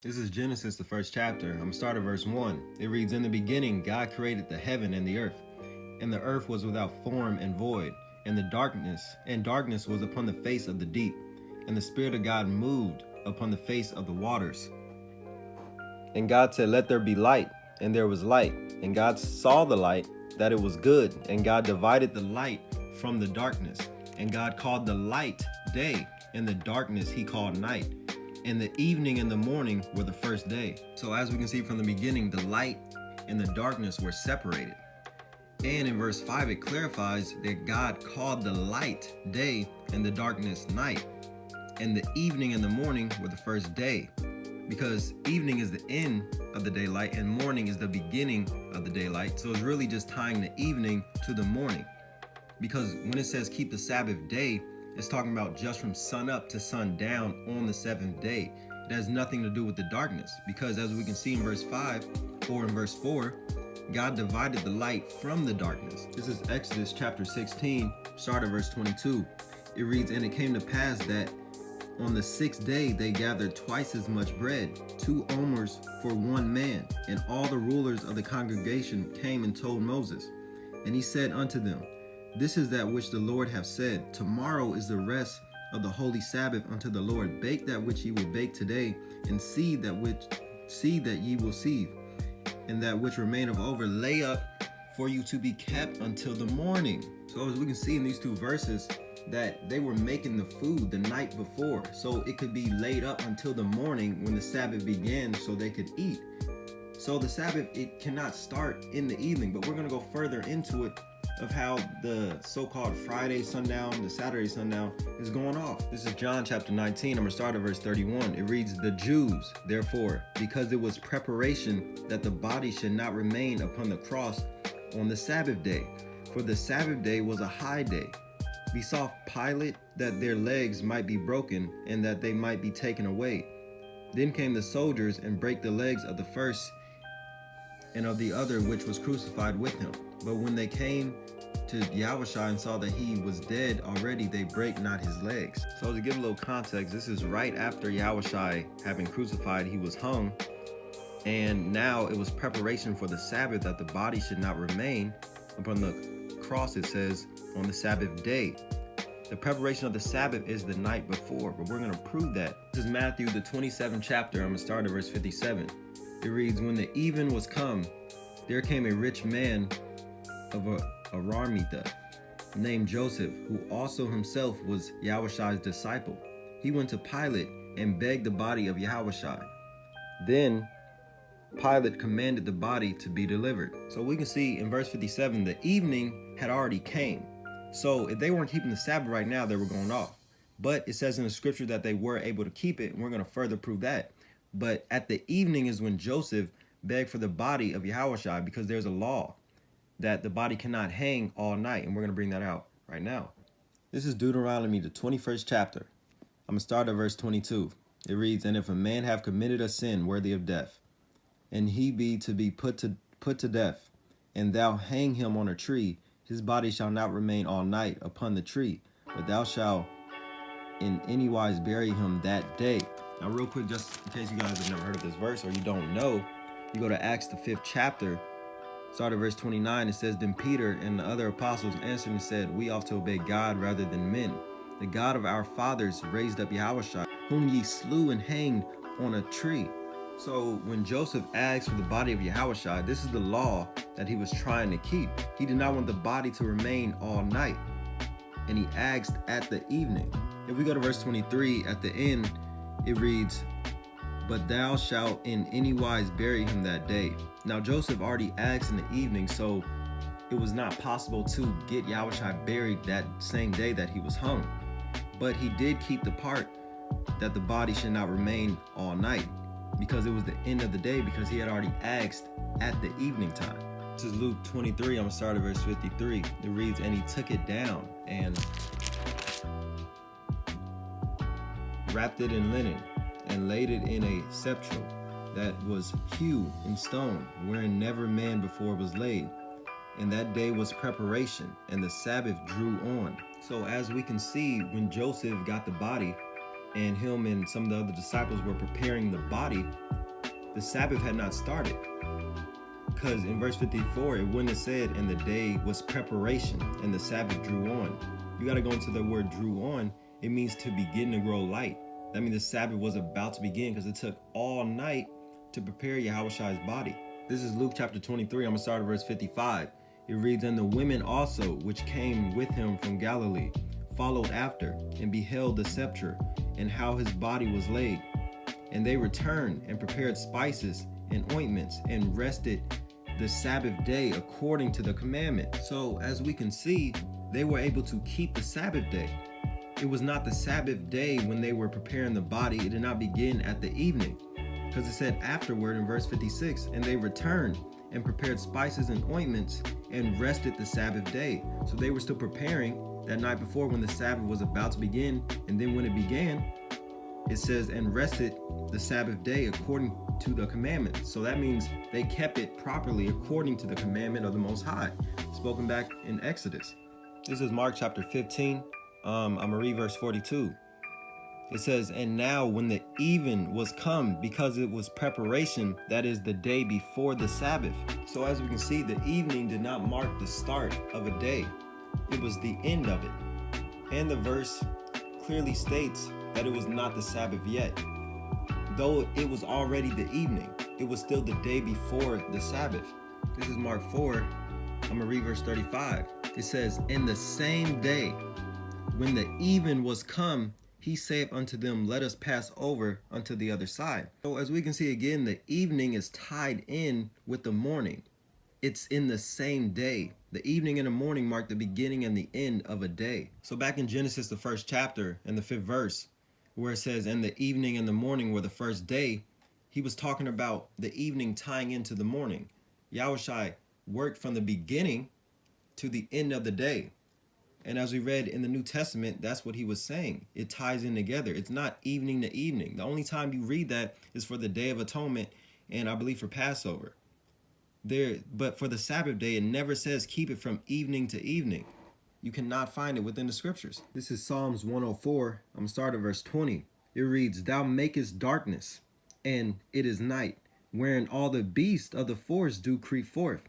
This is Genesis, the first chapter. I'm going to start at verse 1. It reads, "In the beginning, God created the heaven and the earth was without form and void, and darkness was upon the face of the deep, and the Spirit of God moved upon the face of the waters. And God said, Let there be light, and there was light. And God saw the light, that it was good, and God divided the light from the darkness. And God called the light day, and the darkness he called night. And the evening and the morning were the first day." So as we can see from the beginning, the light and the darkness were separated. And in verse 5, it clarifies that God called the light day and the darkness night. And the evening and the morning were the first day, because evening is the end of the daylight and morning is the beginning of the daylight. So it's really just tying the evening to the morning, because when it says keep the Sabbath day, it's talking about just from sun up to sun down on the seventh day. It has nothing to do with the darkness, because as we can see in verse 5 or in verse 4, God divided the light from the darkness. This is Exodus chapter 16, start at verse 22. It reads, "And it came to pass that on the sixth day they gathered twice as much bread, 2 omers for 1 man. And all the rulers of the congregation came and told Moses. And he said unto them, This is that which the Lord hath said, Tomorrow is the rest of the holy Sabbath unto the Lord. Bake that which ye will bake today, and seed that ye will seethe, and that which remaineth over lay up for you to be kept until the morning." So as we can see in these 2 verses, that they were making the food the night before, so it could be laid up until the morning when the Sabbath began, so they could eat. So the Sabbath, it cannot start in the evening, but we're going to go further into it of how the so-called Friday sundown, the Saturday sundown is going off. This is John chapter 19. I'm going to start at verse 31. It reads, "The Jews, therefore, because it was preparation that the body should not remain upon the cross on the Sabbath day, for the Sabbath day was a high day, besought Pilate that their legs might be broken, and that they might be taken away. Then came the soldiers and brake the legs of the first and of the other which was crucified with him. But when they came to Yahawashi and saw that he was dead already, they brake not his legs." So to give a little context, this is right after Yahawashi had been crucified, he was hung. And now it was preparation for the Sabbath, that the body should not remain upon the cross, it says, on the Sabbath day. The preparation of the Sabbath is the night before, but we're going to prove that. This is Matthew, the 27th chapter. I'm going to start at verse 57. It reads, "When the even was come, there came a rich man of Arimathea, named Joseph, who also himself was Yahawashi's disciple. He went to Pilate and begged the body of Yahawashi. Then Pilate commanded the body to be delivered." So we can see in verse 57, the evening had already came. So if they weren't keeping the Sabbath right now, they were going off. But it says in the scripture that they were able to keep it, and we're going to further prove that. But at the evening is when Joseph begged for the body of Yahawashi, because there's a law that the body cannot hang all night, and we're going to bring that out right now. This is Deuteronomy, the 21st chapter. I'm going to start at verse 22. It reads, "And if a man have committed a sin worthy of death, and he be to be put to death, and thou hang him on a tree, his body shall not remain all night upon the tree, but thou shalt in any wise bury him that day." Now real quick, just in case you guys have never heard of this verse or you don't know, you go to Acts the 5th chapter, start at verse 29. It says, "Then Peter and the other apostles answered and said, We ought to obey God rather than men. The God of our fathers raised up Yahawashi, whom ye slew and hanged on a tree." So when Joseph asked for the body of Yahawashi, this is the law that he was trying to keep. He did not want the body to remain all night, and he asked at the evening. If we go to verse 23, at the end, it reads, "But thou shalt in any wise bury him that day." Now Joseph already asked in the evening, so it was not possible to get Yahawashi buried that same day that he was hung. But he did keep the part that the body should not remain all night, because it was the end of the day, because he had already asked at the evening time. This is Luke 23. I'm going to start at verse 53. It reads, "And he took it down and wrapped it in linen, and laid it in a sepulchre that was hewn in stone, wherein never man before was laid. And that day was preparation, and the Sabbath drew on." So as we can see, when Joseph got the body, and him and some of the other disciples were preparing the body, the Sabbath had not started. Because in verse 54, it wouldn't have said, and the day was preparation, and the Sabbath drew on. You got to go into the word drew on. It means to begin to grow light. That means the Sabbath was about to begin, because it took all night to prepare Yahawah's body. This is Luke chapter 23. I'm going to start at verse 55. It reads, and the women also, which came with him from Galilee, followed after, and beheld the sepulchre, and how his body was laid. And they returned, and prepared spices and ointments, and rested the Sabbath day according to the commandment. So as we can see, they were able to keep the Sabbath day. It was not the Sabbath day when they were preparing the body. It did not begin at the evening, because it said afterward in verse 56, and they returned and prepared spices and ointments and rested the Sabbath day. So they were still preparing that night before when the Sabbath was about to begin. And then when it began, it says, and rested the Sabbath day according to the commandment. So that means they kept it properly according to the commandment of the Most High, spoken back in Exodus. This is Mark chapter 15. I'm gonna read verse 42. It says, and now when the even was come, because it was preparation, that is the day before the Sabbath. So as we can see, the evening did not mark the start of a day. It was the end of it. And the verse clearly states that it was not the Sabbath yet. Though it was already the evening, it was still the day before the Sabbath. This is Mark 4. I'm gonna read verse 35. It says, in the same day, when the even was come, he saith unto them, let us pass over unto the other side. So as we can see again, the evening is tied in with the morning. It's in the same day. The evening and the morning mark the beginning and the end of a day. So back in Genesis, the 1st chapter and the 5th verse, where it says, and the evening and the morning were the first day, he was talking about the evening tying into the morning. Yahawashi worked from the beginning to the end of the day. And as we read in the New Testament, that's what he was saying. It ties in together. It's not evening to evening. The only time you read that is for the Day of Atonement and I believe for Passover. But for the Sabbath day, it never says keep it from evening to evening. You cannot find it within the scriptures. This is Psalms 104. I'm going to start at verse 20. It reads, thou makest darkness, and it is night, wherein all the beasts of the forest do creep forth.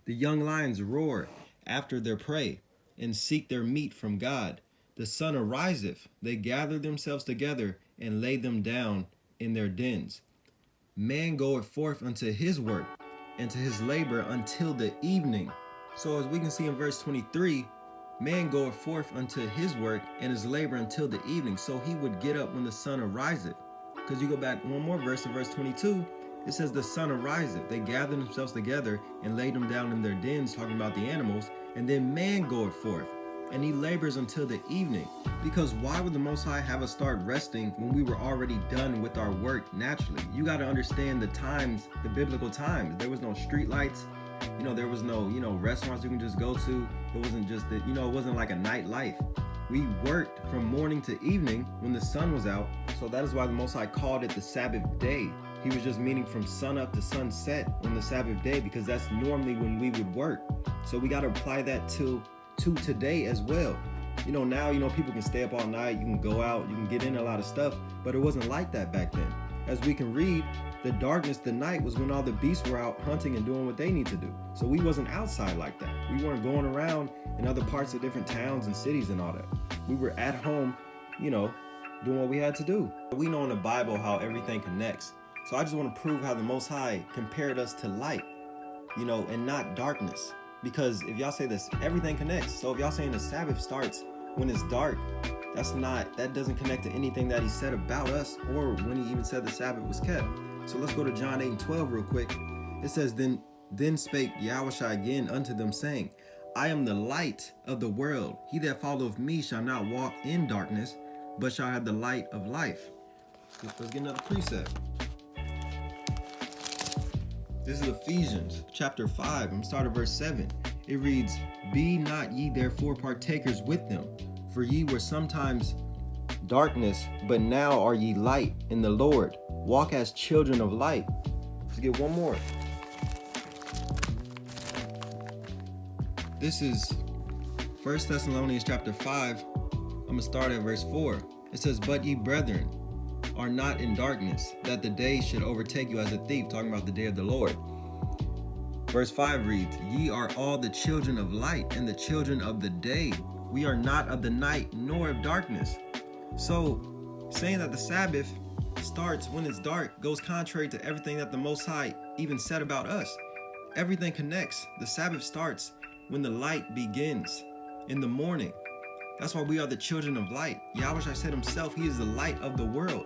The young lions roar after their prey, and seek their meat from God. The sun ariseth, they gather themselves together, and lay them down in their dens. Man goeth forth unto his work, and to his labor until the evening. So as we can see in verse 23, man goeth forth unto his work and his labor until the evening. So he would get up when the sun ariseth. Because you go back one more verse, in verse 22, it says the sun ariseth. They gather themselves together and lay them down in their dens, talking about the animals. And then man goeth forth, and he labors until the evening. Because why would the Most High have us start resting when we were already done with our work naturally? You got to understand the times, the biblical times. There was no street lights. There was no, restaurants you can just go to. It wasn't just that, it wasn't like a nightlife. We worked from morning to evening when the sun was out. So that is why the Most High called it the Sabbath day. He was just meaning from sun up to sunset on the Sabbath day, because that's normally when we would work. So we got to apply that to today as well. Now, people can stay up all night, you can go out, you can get in a lot of stuff, but it wasn't like that back then. As we can read, the darkness, the night was when all the beasts were out hunting and doing what they need to do. So we wasn't outside like that. We weren't going around in other parts of different towns and cities and all that. We were at home, doing what we had to do. We know in the Bible how everything connects. So I just want to prove how the Most High compared us to light, and not darkness. Because if y'all say this, everything connects. So if y'all saying the Sabbath starts when it's dark, that doesn't connect to anything that he said about us, or when he even said the Sabbath was kept. So let's go to John 8:12 real quick. It says, Then spake Yahawashi again unto them, saying, I am the light of the world. He that followeth me shall not walk in darkness, but shall have the light of life. Let's get another precept. This is Ephesians chapter 5. I'm starting at verse 7. It reads, Be not ye therefore partakers with them, for ye were sometimes darkness, but now are ye light in the Lord. Walk as children of light. Let's get one more. This is 1 Thessalonians chapter 5. I'm going to start at verse 4. It says, But ye brethren, are not in darkness, that the day should overtake you as a thief, talking about the day of the Lord. Verse 5 reads, ye are all the children of light and the children of the day. We are not of the night nor of darkness. So saying that the Sabbath starts when it's dark goes contrary to everything that the Most High even said about us. Everything connects. The Sabbath starts when the light begins in the morning. That's why we are the children of light. Yahawashi said himself, he is the light of the world.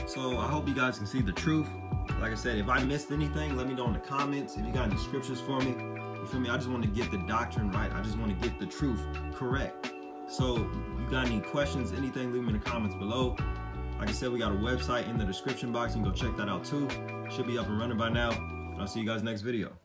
So I hope you guys can see the truth. Like I said, if I missed anything, let me know in the comments. If you got any scriptures for me, you feel me? I just want to get the doctrine right. I just want to get the truth correct. So you got any questions, anything, leave them in the comments below. Like I said, we got a website in the description box. You can go check that out too. Should be up and running by now. And I'll see you guys next video.